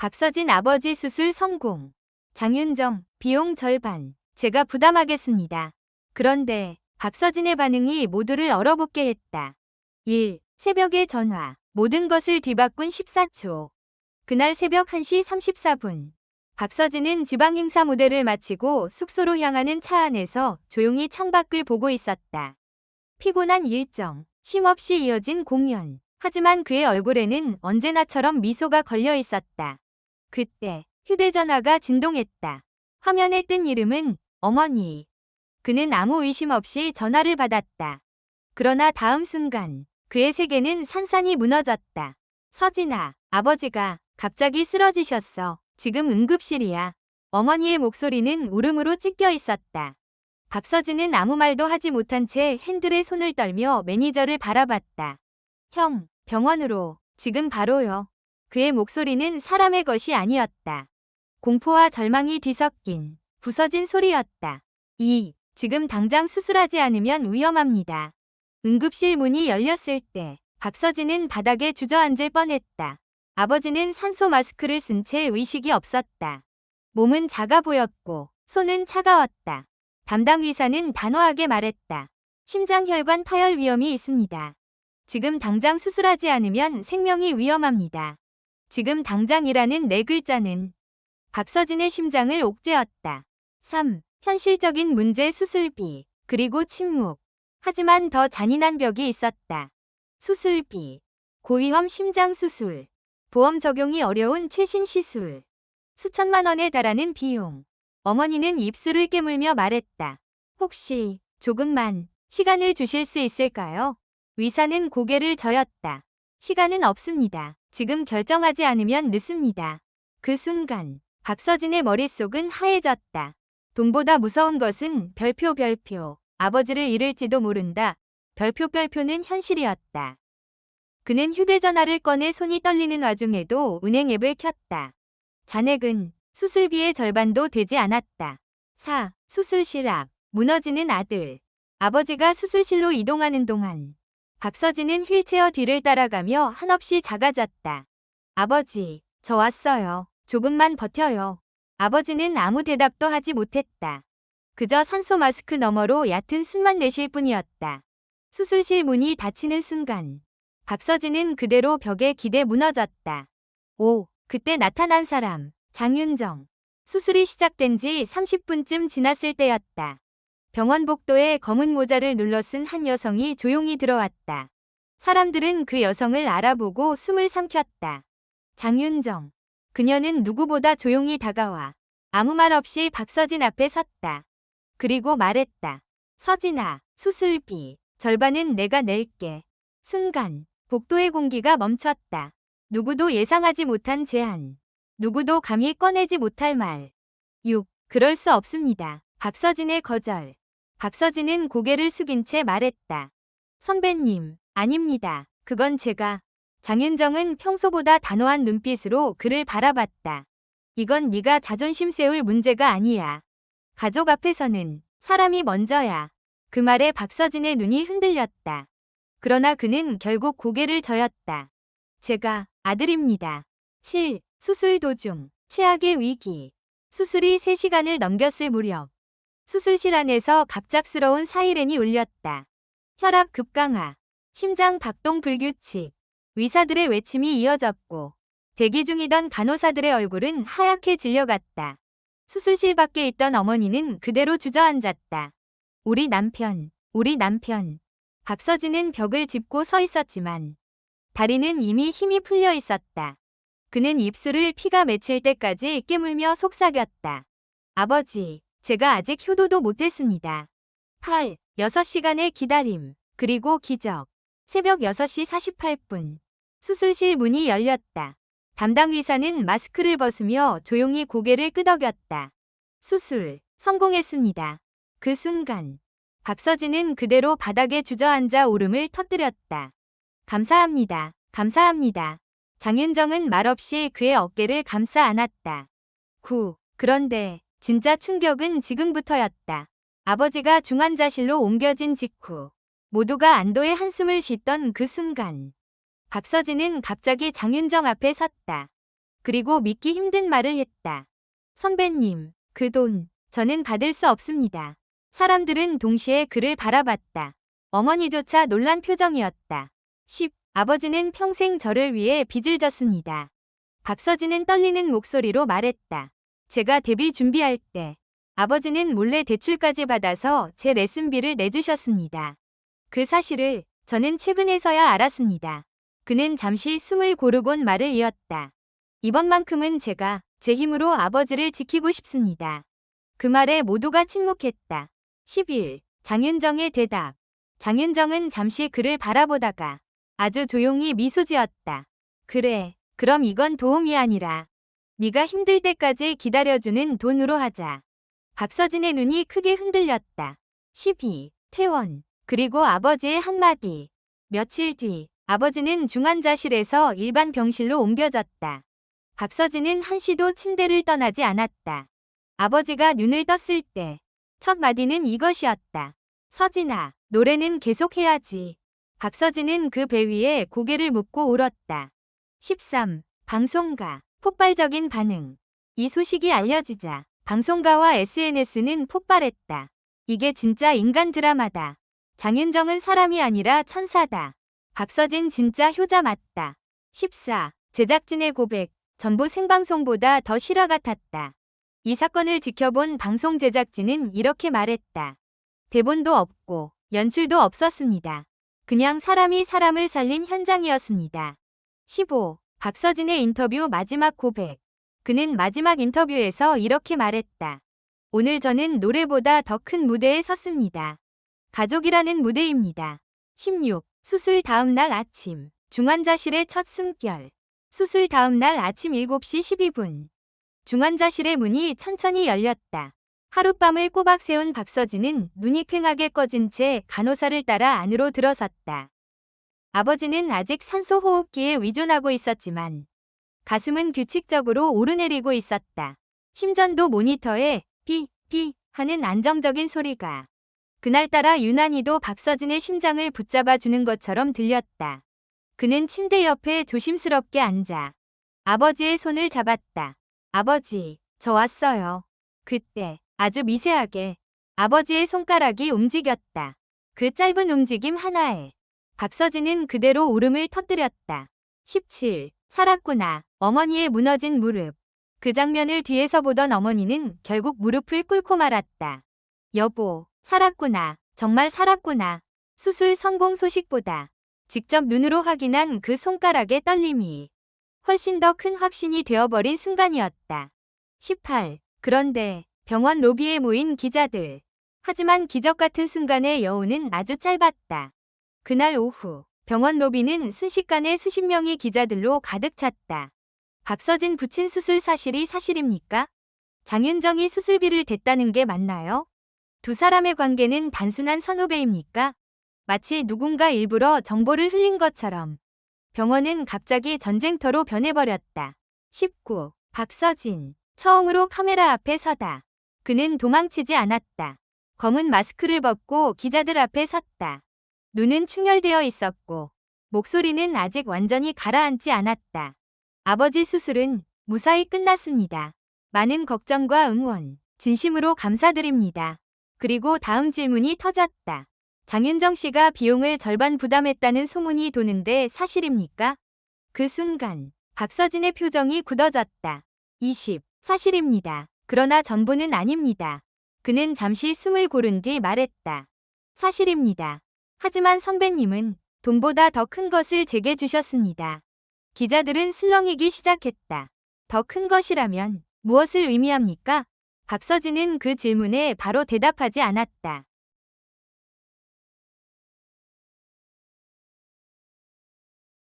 박서진 아버지 수술 성공. 장윤정, 비용 절반. 제가 부담하겠습니다. 그런데 박서진의 반응이 모두를 얼어붙게 했다. 1. 새벽에 전화. 모든 것을 뒤바꾼 14초. 그날 새벽 1시 34분. 박서진은 지방 행사 무대를 마치고 숙소로 향하는 차 안에서 조용히 창밖을 보고 있었다. 피곤한 일정, 쉼없이 이어진 공연. 하지만 그의 얼굴에는 언제나처럼 미소가 걸려 있었다. 그때 휴대전화가 진동했다. 화면에 뜬 이름은 어머니. 그는 아무 의심 없이 전화를 받았다. 그러나 다음 순간 그의 세계는 산산이 무너졌다. 서진아, 아버지가 갑자기 쓰러지셨어. 지금 응급실이야. 어머니의 목소리는 울음으로 찢겨 있었다. 박서진은 아무 말도 하지 못한 채 핸들에 손을 떨며 매니저를 바라봤다. 형, 병원으로. 지금 바로요. 그의 목소리는 사람의 것이 아니었다. 공포와 절망이 뒤섞인 부서진 소리였다. 2. 지금 당장 수술하지 않으면 위험합니다. 응급실 문이 열렸을 때 박서진은 바닥에 주저앉을 뻔했다. 아버지는 산소 마스크를 쓴 채 의식이 없었다. 몸은 작아 보였고 손은 차가웠다. 담당 의사는 단호하게 말했다. 심장혈관 파열 위험이 있습니다. 지금 당장 수술하지 않으면 생명이 위험합니다. 지금 당장이라는 네 글자는 박서진의 심장을 옥죄었다. 3. 현실적인 문제 수술비, 그리고 침묵. 하지만 더 잔인한 벽이 있었다. 수술비, 고위험 심장 수술, 보험 적용이 어려운 최신 시술, 수천만 원에 달하는 비용. 어머니는 입술을 깨물며 말했다. 혹시 조금만 시간을 주실 수 있을까요? 의사는 고개를 저었다. 시간은 없습니다. 지금 결정하지 않으면 늦습니다. 그 순간 박서진의 머릿속은 하얘졌다. 돈보다 무서운 것은 별표. 아버지를 잃을지도 모른다. 별표는 현실이었다. 그는 휴대전화를 꺼내 손이 떨리는 와중에도 은행 앱을 켰다. 잔액은 수술비의 절반도 되지 않았다. 4. 수술실 앞. 무너지는 아들. 아버지가 수술실로 이동하는 동안 박서진은 휠체어 뒤를 따라가며 한없이 작아졌다. 아버지, 저 왔어요. 조금만 버텨요. 아버지는 아무 대답도 하지 못했다. 그저 산소 마스크 너머로 얕은 숨만 내쉴 뿐이었다. 수술실 문이 닫히는 순간 박서진은 그대로 벽에 기대 무너졌다. 5. 그때 나타난 사람, 장윤정. 수술이 시작된 지 30분쯤 지났을 때였다. 병원 복도에 검은 모자를 눌러 쓴 한 여성이 조용히 들어왔다. 사람들은 그 여성을 알아보고 숨을 삼켰다. 장윤정. 그녀는 누구보다 조용히 다가와 아무 말 없이 박서진 앞에 섰다. 그리고 말했다. 서진아, 수술비 절반은 내가 낼게. 순간 복도의 공기가 멈췄다. 누구도 예상하지 못한 제안. 누구도 감히 꺼내지 못할 말. 6. 그럴 수 없습니다. 박서진의 거절. 박서진은 고개를 숙인 채 말했다. 선배님, 아닙니다. 그건 제가. 장윤정은 평소보다 단호한 눈빛으로 그를 바라봤다. 이건 네가 자존심 세울 문제가 아니야. 가족 앞에서는 사람이 먼저야. 그 말에 박서진의 눈이 흔들렸다. 그러나 그는 결국 고개를 저었다. 제가 아들입니다. 7. 수술 도중 최악의 위기. 수술이 3시간을 넘겼을 무렵 수술실 안에서 갑작스러운 사이렌이 울렸다. 혈압 급강하, 심장 박동 불규칙. 의사들의 외침이 이어졌고 대기 중이던 간호사들의 얼굴은 하얗게 질려갔다. 수술실 밖에 있던 어머니는 그대로 주저앉았다. 우리 남편. 박서진은 벽을 짚고 서 있었지만 다리는 이미 힘이 풀려 있었다. 그는 입술을 피가 맺힐 때까지 깨물며 속삭였다. 아버지, 제가 아직 효도도 못했습니다. 8. 6시간의 기다림, 그리고 기적. 새벽 6시 48분. 수술실 문이 열렸다. 담당 의사는 마스크를 벗으며 조용히 고개를 끄덕였다. 수술, 성공했습니다. 그 순간 박서진은 그대로 바닥에 주저앉아 울음을 터뜨렸다. 감사합니다. 장윤정은 말없이 그의 어깨를 감싸 안았다. 9. 그런데 진짜 충격은 지금부터였다. 아버지가 중환자실로 옮겨진 직후 모두가 안도의 한숨을 쉬던 그 순간 박서진은 갑자기 장윤정 앞에 섰다. 그리고 믿기 힘든 말을 했다. 선배님, 그 돈, 저는 받을 수 없습니다. 사람들은 동시에 그를 바라봤다. 어머니조차 놀란 표정이었다. 10. 아버지는 평생 저를 위해 빚을 졌습니다. 박서진은 떨리는 목소리로 말했다. 제가 데뷔 준비할 때 아버지는 몰래 대출까지 받아서 제 레슨비를 내주셨습니다. 그 사실을 저는 최근에서야 알았습니다. 그는 잠시 숨을 고르곤 말을 이었다. 이번만큼은 제가 제 힘으로 아버지를 지키고 싶습니다. 그 말에 모두가 침묵했다. 11. 장윤정의 대답. 장윤정은 잠시 그를 바라보다가 아주 조용히 미소 지었다. 그래, 그럼 이건 도움이 아니라 네가 힘들 때까지 기다려주는 돈으로 하자. 박서진의 눈이 크게 흔들렸다. 12. 퇴원. 그리고 아버지의 한마디. 며칠 뒤 아버지는 중환자실에서 일반 병실로 옮겨졌다. 박서진은 한시도 침대를 떠나지 않았다. 아버지가 눈을 떴을 때 첫 마디는 이것이었다. 서진아, 노래는 계속해야지. 박서진은 그 배 위에 고개를 묻고 울었다. 13. 방송가. 폭발적인 반응. 이 소식이 알려지자 방송가와 SNS는 폭발했다. 이게 진짜 인간 드라마다. 장윤정은 사람이 아니라 천사다. 박서진 진짜 효자 맞다. 14. 제작진의 고백. 전부 생방송보다 더 실화 같았다. 이 사건을 지켜본 방송 제작진은 이렇게 말했다. 대본도 없고 연출도 없었습니다. 그냥 사람이 사람을 살린 현장이었습니다. 15. 박서진의 인터뷰 마지막 고백. 그는 마지막 인터뷰에서 이렇게 말했다. 오늘 저는 노래보다 더 큰 무대에 섰습니다. 가족이라는 무대입니다. 16. 수술 다음 날 아침. 중환자실의 첫 숨결. 수술 다음 날 아침 7시 12분. 중환자실의 문이 천천히 열렸다. 하룻밤을 꼬박 세운 박서진은 눈이 퀭하게 꺼진 채 간호사를 따라 안으로 들어섰다. 아버지는 아직 산소 호흡기에 의존하고 있었지만 가슴은 규칙적으로 오르내리고 있었다. 심전도 모니터에 피 하는 안정적인 소리가 그날따라 유난히도 박서진의 심장을 붙잡아 주는 것처럼 들렸다. 그는 침대 옆에 조심스럽게 앉아 아버지의 손을 잡았다. 아버지, 저 왔어요. 그때 아주 미세하게 아버지의 손가락이 움직였다. 그 짧은 움직임 하나에 박서진은 그대로 울음을 터뜨렸다. 17. 살았구나. 어머니의 무너진 무릎. 그 장면을 뒤에서 보던 어머니는 결국 무릎을 꿇고 말았다. 여보, 살았구나. 정말 살았구나. 수술 성공 소식보다 직접 눈으로 확인한 그 손가락의 떨림이 훨씬 더 큰 확신이 되어버린 순간이었다. 18. 그런데 병원 로비에 모인 기자들. 하지만 기적 같은 순간의 여운은 아주 짧았다. 그날 오후 병원 로비는 순식간에 수십 명의 기자들로 가득 찼다. 박서진 부친 수술 사실이 사실입니까? 장윤정이 수술비를 댔다는 게 맞나요? 두 사람의 관계는 단순한 선후배입니까? 마치 누군가 일부러 정보를 흘린 것처럼 병원은 갑자기 전쟁터로 변해버렸다. 19. 박서진. 처음으로 카메라 앞에 서다. 그는 도망치지 않았다. 검은 마스크를 벗고 기자들 앞에 섰다. 눈은 충혈되어 있었고 목소리는 아직 완전히 가라앉지 않았다. 아버지 수술은 무사히 끝났습니다. 많은 걱정과 응원, 진심으로 감사드립니다. 그리고 다음 질문이 터졌다. 장윤정 씨가 비용을 절반 부담했다는 소문이 도는데 사실입니까? 그 순간 박서진의 표정이 굳어졌다. 20. 사실입니다. 그러나 전부는 아닙니다. 그는 잠시 숨을 고른 뒤 말했다. 사실입니다. 하지만 선배님은 돈보다 더 큰 것을 제게 주셨습니다. 기자들은 술렁이기 시작했다. 더 큰 것이라면 무엇을 의미합니까? 박서진은 그 질문에 바로 대답하지 않았다.